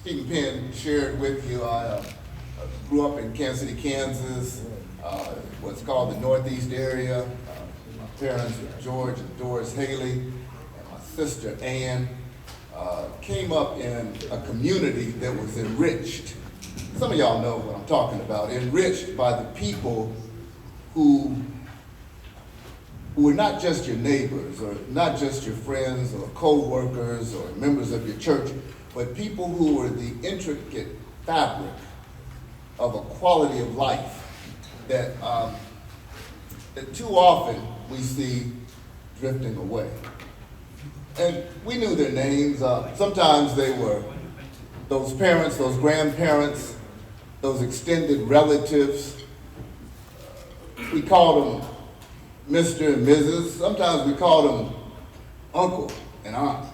Steven Penn shared with you, I grew up in Kansas City, Kansas, what's called the Northeast area. My parents were George and Doris Haley, and my sister Ann came up in a community that was enriched. Some of y'all know what I'm talking about. Enriched by the people who were not just your neighbors, or not just your friends, or co-workers, or members of your church, but people who were the intricate fabric of a quality of life that too often we see drifting away. And we knew their names. Sometimes they were those parents, those grandparents, those extended relatives. We called them Mr. and Mrs. Sometimes we called them uncle and aunt.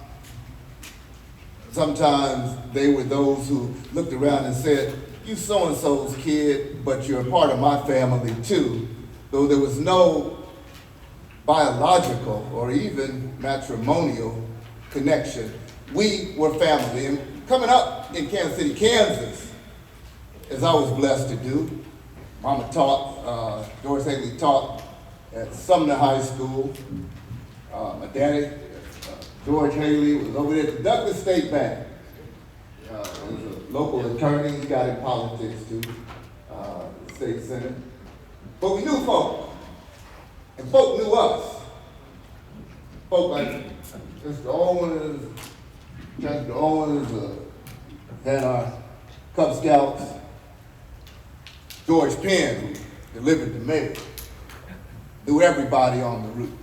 Sometimes they were those who looked around and said, "You so-and-so's kid, but you're a part of my family too." Though there was no biological or even matrimonial connection, we were family. And coming up in Kansas City, Kansas, as I was blessed to do, Mama taught, Doris Haley taught at Sumner High School. My daddy, George Haley, was over there at the Douglas State Bank. He was a local attorney. He got in politics too, the state senate. But we knew folk, and folk knew us. Folk like Mr. Owens, Mr. Owens, had our Cub Scouts, George Penn, who delivered the mail, knew everybody on the route.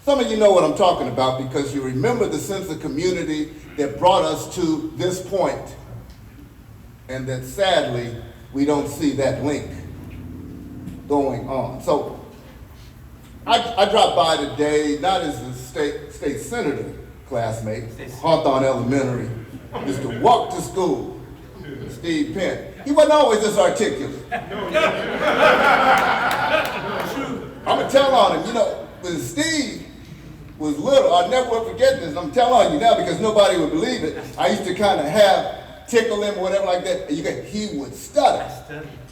Some of you know what I'm talking about because you remember the sense of community that brought us to this point, and that sadly, we don't see that link going on. So I dropped by today, not as a state senator classmate, Hawthorne Elementary, just to walk to school, Steve Penn. He wasn't always this articulate. I'm gonna tell on him, when Steve was little, I'll never will forget this, and I'm telling you now because nobody would believe it. I used to kind of tickle him or whatever like that, and he would stutter.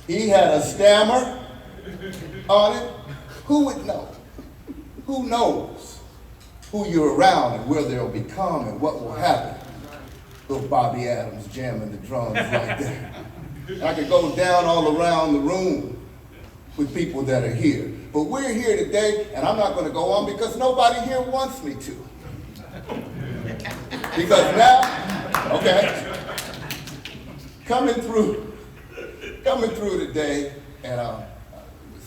He had a stammer on it. Who would know? Who knows who you're around and where they'll become and what will happen? Little Bobby Adams jamming the drums like that. And I could go down all around the room with people that are here. But we're here today, and I'm not going to go on because nobody here wants me to. Because now, okay, coming through today, and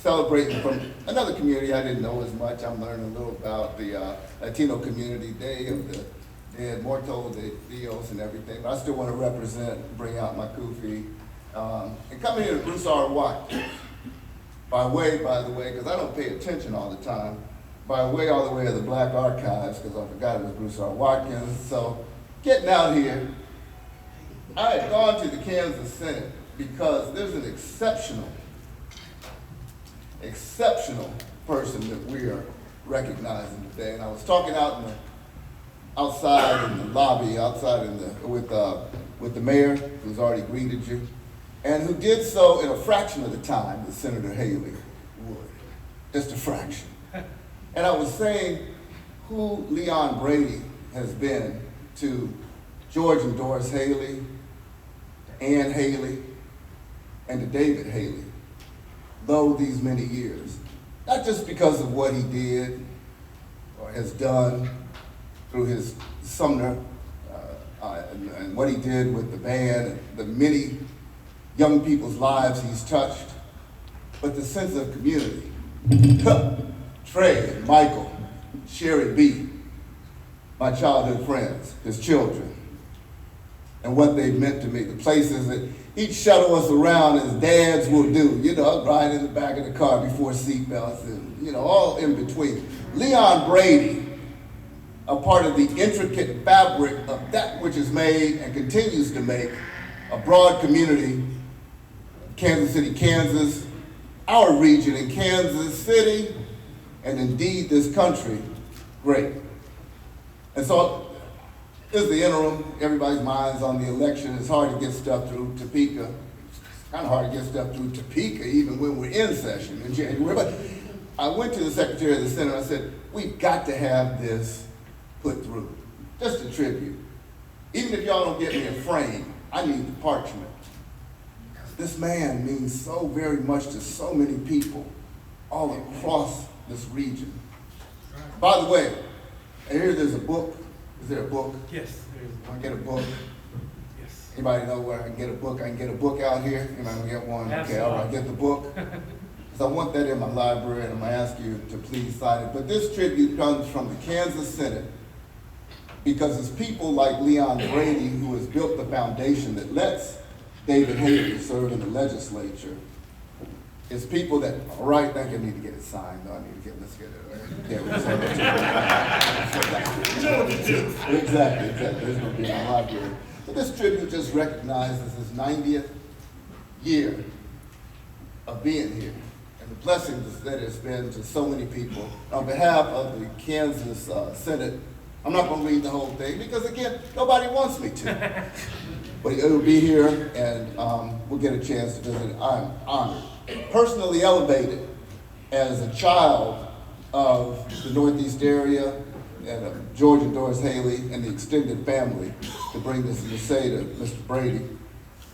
celebrating from another community I didn't know as much. I'm learning a little about the Latino community day of the Dead Muertos de Dios and everything, but I still want to represent, bring out my kufi, and coming here to Bruce R. Watkins. By the way, because I don't pay attention all the time, all the way to the Black Archives, because I forgot it was Bruce R. Watkins. So getting out here, I had gone to the Kansas Senate because there's an exceptional person that we are recognizing today. And I was talking outside in the lobby, with the mayor, who's already greeted you, and who did so in a fraction of the time that Senator Haley would, just a fraction. And I was saying who Leon Brady has been to George and Doris Haley, Ann Haley, and to David Haley, though these many years. Not just because of what he did or has done through his Sumner and what he did with the band and the many young people's lives he's touched, but the sense of community. Trey and Michael, Sherry B, my childhood friends, his children, and what they've meant to me, the places that he'd shuttle us around as dads will do, ride in the back of the car before seatbelts and, all in between. Leon Brady, a part of the intricate fabric of that which is made and continues to make a broad community, Kansas City, Kansas, our region in Kansas City, and indeed this country, great. And so This is the interim. Everybody's mind's on the election. It's hard to get stuff through Topeka. It's kind of hard to get stuff through Topeka even when we're in session in January. But I went to the Secretary of the Senate. I said, we've got to have this put through. Just a tribute. Even if y'all don't get me a frame, I need the parchment. This man means so very much to so many people all across this region. By the way, I hear there's a book. Is there a book? Yes, there is. Can I get a book? Yes. Anybody know where I can get a book? I can get a book out here. Anybody can get one? Absolutely. Okay, all right, get the book. Because I want that in my library, and I'm going to ask you to please sign it. But this tribute comes from the Kansas Senate because it's people like Leon Brady who has built the foundation that lets David Haley serve in the legislature. It's people that, all right, I think I need to get it signed. No, I need to get, let's get it. Yeah, we'll send it to you. Exactly. It's going to be in my library. So this tribute just recognizes his 90th year of being here and the blessings that it's been to so many people. On behalf of the Kansas Senate, I'm not going to read the whole thing because, again, nobody wants me to. But it'll be here, and we'll get a chance to visit. I'm honored. Personally elevated as a child of the Northeast area and of George and Doris Haley and the extended family to bring this to say to Mr. Brady,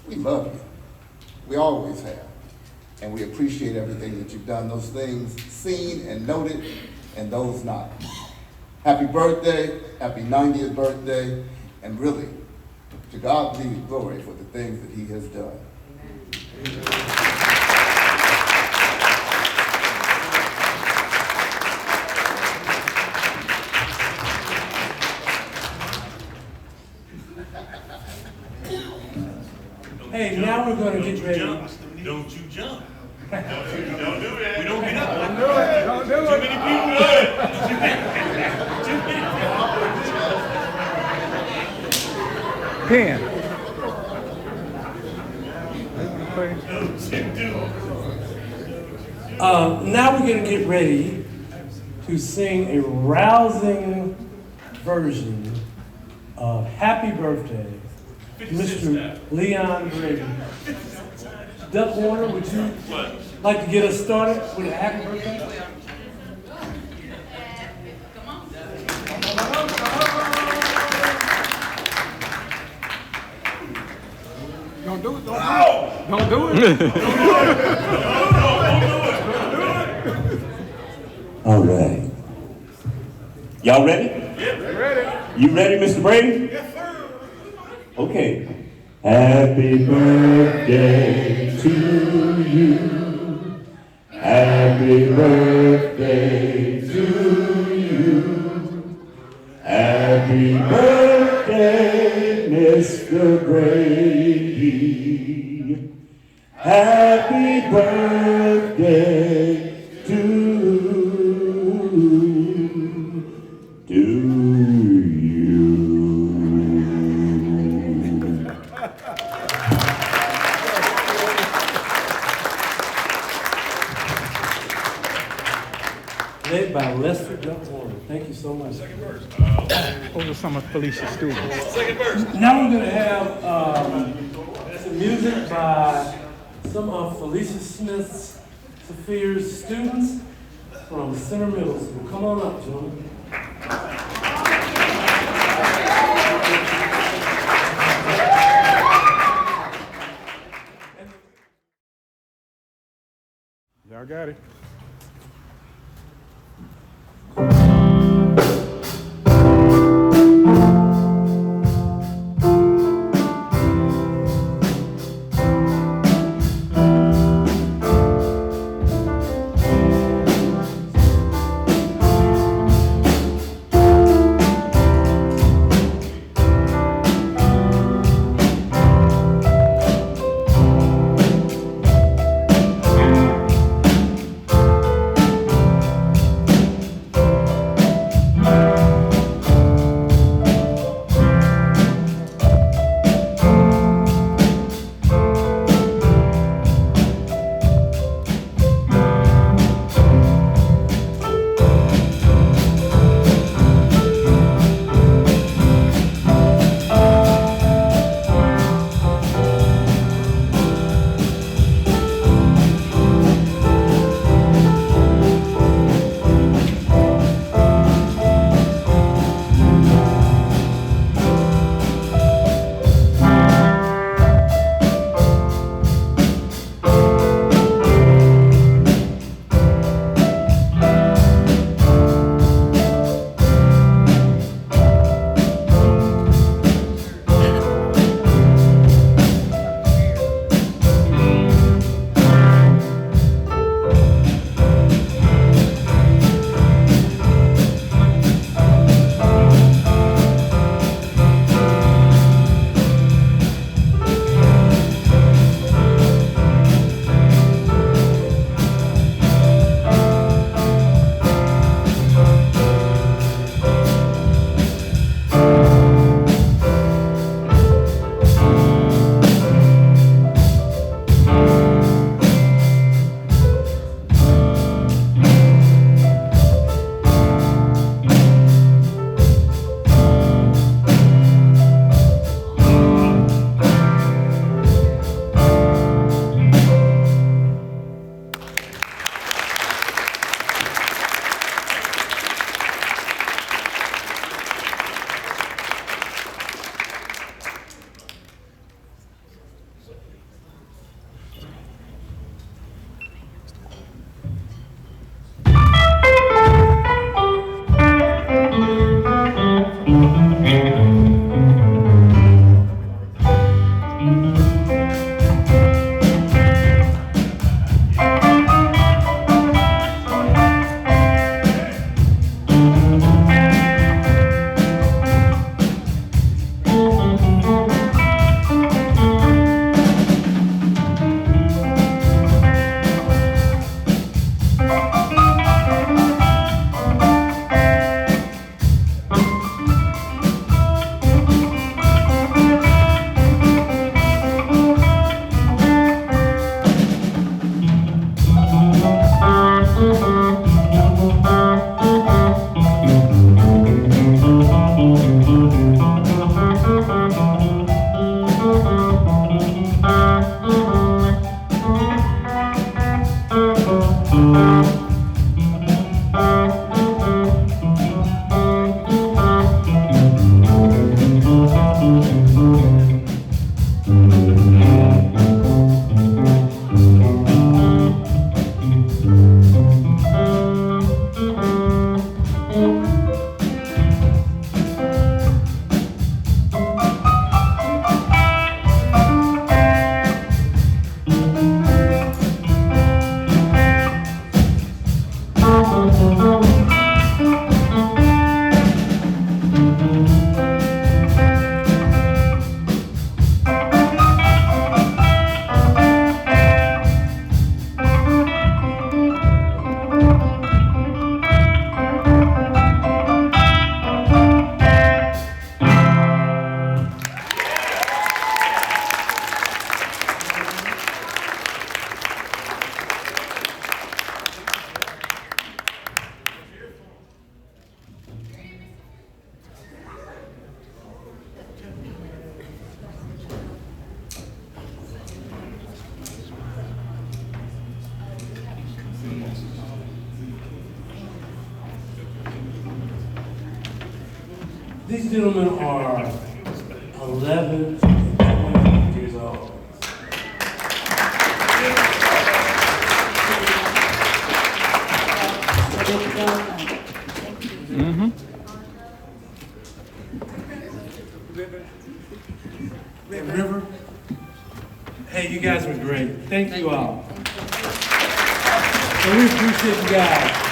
we love you. We always have. And we appreciate everything that you've done, those things seen and noted and those not. Happy birthday, happy 90th birthday, and really, to God be the glory for the things that he has done. Amen. Hey, now we're going to get ready. Don't you jump. Don't do it. We don't get up. Don't do it. Don't do it. Too many people. Too many Pen. Now we're going to get ready to sing a rousing version of Happy Birthday to Mr. Leon Brady. Duck Warner, would you like to get us started with a happy birthday? Don't do it. Don't do it. All right. Y'all ready? Ready? You ready, Mr. Brady? Yes, sir. Okay. Happy birthday to you. Happy birthday to you. Happy birthday, Mr. Brady. Happy birthday to you. Led by Lester Duck Warner. Thank you so much. Those are some of Felicia's students. Second verse. Now we're going to have some music by some of Felicia Safir's students from Center Middle School. Come on up, gentlemen. Y'all got it. These gentlemen are 11 and 20 years old. River, hey, you guys were great. Thank you all. And we appreciate you guys.